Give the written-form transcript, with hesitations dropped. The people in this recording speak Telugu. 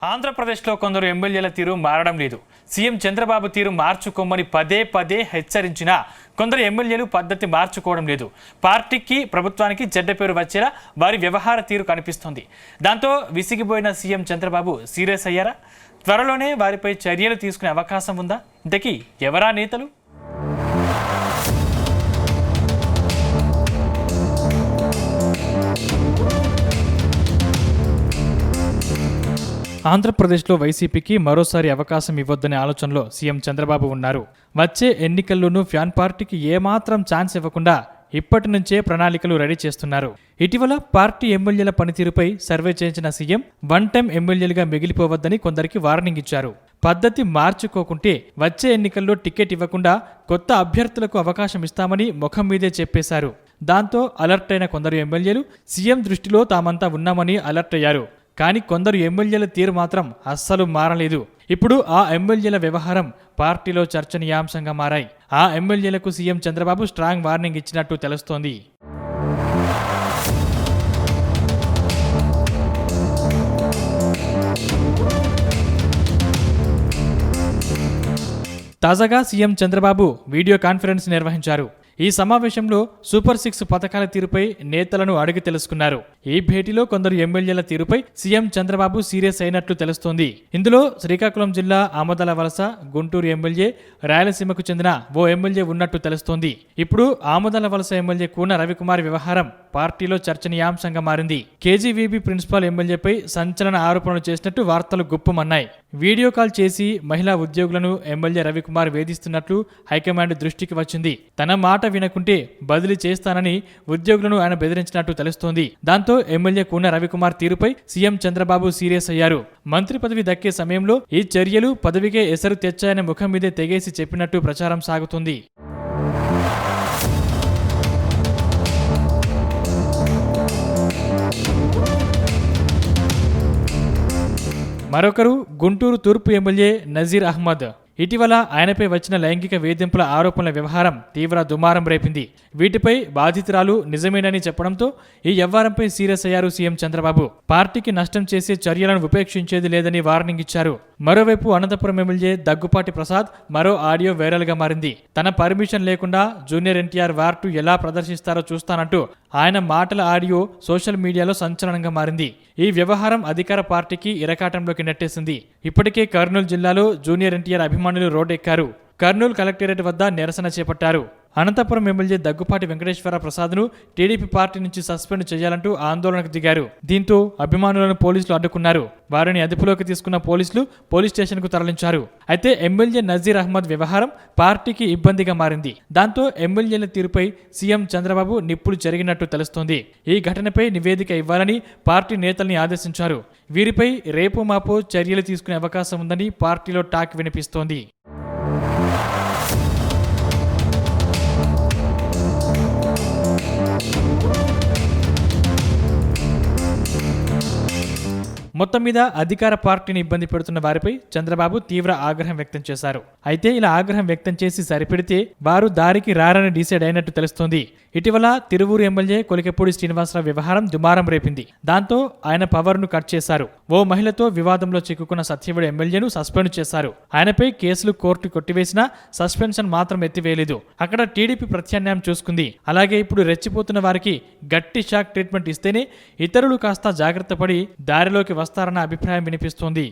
ఆంధ్రప్రదేశ్లో కొందరు ఎమ్మెల్యేల తీరు మారడం లేదు. సీఎం చంద్రబాబు తీరు మార్చుకోమని పదే పదే హెచ్చరించినా కొందరు ఎమ్మెల్యేలు పద్ధతి మార్చుకోవడం లేదు. పార్టీకి ప్రభుత్వానికి చెడ్డ పేరు వచ్చేలా వారి వ్యవహార తీరు కనిపిస్తోంది. దాంతో విసిగిపోయిన సీఎం చంద్రబాబు సీరియస్ అయ్యారా? త్వరలోనే వారిపై చర్యలు తీసుకునే అవకాశం ఉందా? ఇంతకీ ఎవరా నేతలు? ఆంధ్రప్రదేశ్లో వైసీపీకి మరోసారి అవకాశం ఇవ్వొద్దనే ఆలోచనలో సీఎం చంద్రబాబు ఉన్నారు. వచ్చే ఎన్నికల్లోనూ ఫ్యాన్ పార్టీకి ఏమాత్రం ఛాన్స్ ఇవ్వకుండా ఇప్పటి నుంచే ప్రణాళికలు రెడీ చేస్తున్నారు. ఇటీవల పార్టీ ఎమ్మెల్యేల పనితీరుపై సర్వే చేయించిన సీఎం వన్ టైం ఎమ్మెల్యేలుగా మిగిలిపోవద్దని కొందరికి వార్నింగ్ ఇచ్చారు. పద్ధతి మార్చుకోకుంటే వచ్చే ఎన్నికల్లో టికెట్ ఇవ్వకుండా కొత్త అభ్యర్థులకు అవకాశం ఇస్తామని ముఖం మీదే చెప్పేశారు. దాంతో అలర్ట్ అయిన కొందరు ఎమ్మెల్యేలు సీఎం దృష్టిలో తామంతా ఉన్నామని అలర్ట్ అయ్యారు. కానీ కొందరు ఎమ్మెల్యేల తీరు మాత్రం అస్సలు మారలేదు. ఇప్పుడు ఆ ఎమ్మెల్యేల వ్యవహారం పార్టీలో చర్చనీయాంశంగా మారాయి. ఆ ఎమ్మెల్యేలకు సీఎం చంద్రబాబు స్ట్రాంగ్ వార్నింగ్ ఇచ్చినట్టు తెలుస్తోంది. తాజాగా సీఎం చంద్రబాబు వీడియో కాన్ఫరెన్స్ నిర్వహించారు. ఈ సమావేశంలో సూపర్ 6 పథకాల తీరుపై నేతలను అడిగి తెలుసుకున్నారు. ఈ భేటీలో కొందరు ఎమ్మెల్యేల తీరుపై సీఎం చంద్రబాబు సీరియస్ అయినట్లు తెలుస్తోంది. ఇందులో శ్రీకాకుళం జిల్లా ఆమదాల వలస, గుంటూరు ఎమ్మెల్యే, రాయలసీమకు చెందిన ఓ ఎమ్మెల్యే ఉన్నట్టు తెలుస్తోంది. ఇప్పుడు ఆమదాల వలస ఎమ్మెల్యే కూన రవికుమార్ వ్యవహారం పార్టీలో చర్చనీయాంశంగా మారింది. కేజీవీబీ ప్రిన్సిపాల్ ఎమ్మెల్యేపై సంచలన ఆరోపణలు చేసినట్టు వార్తలు గుప్పుమన్నాయి. వీడియో కాల్ చేసి మహిళా ఉద్యోగులను ఎమ్మెల్యే రవికుమార్ వేధిస్తున్నట్లు హైకమాండ్ దృష్టికి వచ్చింది. తన మాట వినకుంటే బదిలీ చేస్తానని ఉద్యోగులను ఆయన బెదిరించినట్టు తెలుస్తోంది. దాంతో ఎమ్మెల్యే కూన రవికుమార్ తీరుపై సీఎం చంద్రబాబు సీరియస్ అయ్యారు. మంత్రి పదవి దక్కే సమయంలో ఈ చర్యలు పదవికే ఎసరు తెచ్చాయని ముఖం మీదే తెగేసి చెప్పినట్టు ప్రచారం సాగుతుంది. మరొకరు గుంటూరు తూర్పు ఎమ్మెల్యే నజీర్ అహ్మద్. ఇటీవల ఆయనపై వచ్చిన లైంగిక వేధింపుల ఆరోపణల వ్యవహారం తీవ్ర దుమారం రేపింది. వీటిపై బాధితురాలు నిజమేనని చెప్పడంతో ఈ వ్యవహారంపై సీరియస్ అయ్యారు సీఎం చంద్రబాబు. పార్టీకి నష్టం చేసే చర్యలను ఉపేక్షించేది లేదని వార్నింగ్ ఇచ్చారు. మరోవైపు అనంతపురం ఎమ్మెల్యే దగ్గుపాటి ప్రసాద్ మరో ఆడియో వైరల్ గా మారింది. తన పర్మిషన్ లేకుండా జూనియర్ ఎన్టీఆర్ వార్ 2 ఎలా ప్రదర్శిస్తారో చూస్తానంటూ ఆయన మాటల ఆడియో సోషల్ మీడియాలో సంచలనంగా మారింది. ఈ వ్యవహారం అధికార పార్టీకి ఇరకాటంలోకి నెట్టేసింది. ఇప్పటికే కర్నూలు జిల్లాలో జూనియర్ ఎన్టీఆర్ అభిమానులు రోడ్డెక్కారు. కర్నూలు కలెక్టరేట్ వద్ద నిరసన చేపట్టారు. అనంతపురం ఎమ్మెల్యే దగ్గుపాటి వెంకటేశ్వర ప్రసాద్ను టీడీపీ పార్టీ నుంచి సస్పెండ్ చేయాలంటూ ఆందోళనకు దిగారు. దీంతో అభిమానులను పోలీసులు అడ్డుకున్నారు. వారిని అదుపులోకి తీసుకున్న పోలీసులు పోలీస్ స్టేషన్కు తరలించారు. అయితే ఎమ్మెల్యే నజీర్ అహ్మద్ వ్యవహారం పార్టీకి ఇబ్బందిగా మారింది. దాంతో ఎమ్మెల్యేల తీరుపై సీఎం చంద్రబాబు నిప్పులు జరిగినట్టు తెలుస్తోంది. ఈ ఘటనపై నివేదిక ఇవ్వాలని పార్టీ నేతల్ని ఆదేశించారు. వీరిపై రేపు మాపో చర్యలు తీసుకునే అవకాశం ఉందని పార్టీలో టాక్ వినిపిస్తోంది. మొత్తం మీద అధికార పార్టీని ఇబ్బంది పెడుతున్న వారిపై చంద్రబాబు తీవ్ర ఆగ్రహం వ్యక్తం చేశారు. అయితే ఇలా ఆగ్రహం వ్యక్తం చేసి సరిపెడితే వారు దారికి రారని డిసైడ్ అయినట్టు తెలుస్తోంది. ఇటీవల తిరువూరు ఎమ్మెల్యే కొలికెపూడి శ్రీనివాసరావు వ్యవహారం దుమారం రేపింది. దాంతో ఆయన పవర్ ను కట్ చేశారు. ఓ మహిళతో వివాదంలో చిక్కుకున్న సత్యవేడు ఎమ్మెల్యేను సస్పెండ్ చేశారు. ఆయనపై కేసులు కోర్టు కొట్టివేసినా సస్పెన్షన్ మాత్రం ఎత్తివేయలేదు. అక్కడ టీడీపీ ప్రత్యామ్నాయం చూసుకుంది. అలాగే ఇప్పుడు రెచ్చిపోతున్న వారికి గట్టి షాక్ ట్రీట్మెంట్ ఇస్తేనే ఇతరులు కాస్త జాగ్రత్త పడి దారిలోకి వస్తారన్న అభిప్రాయం వినిపిస్తోంది.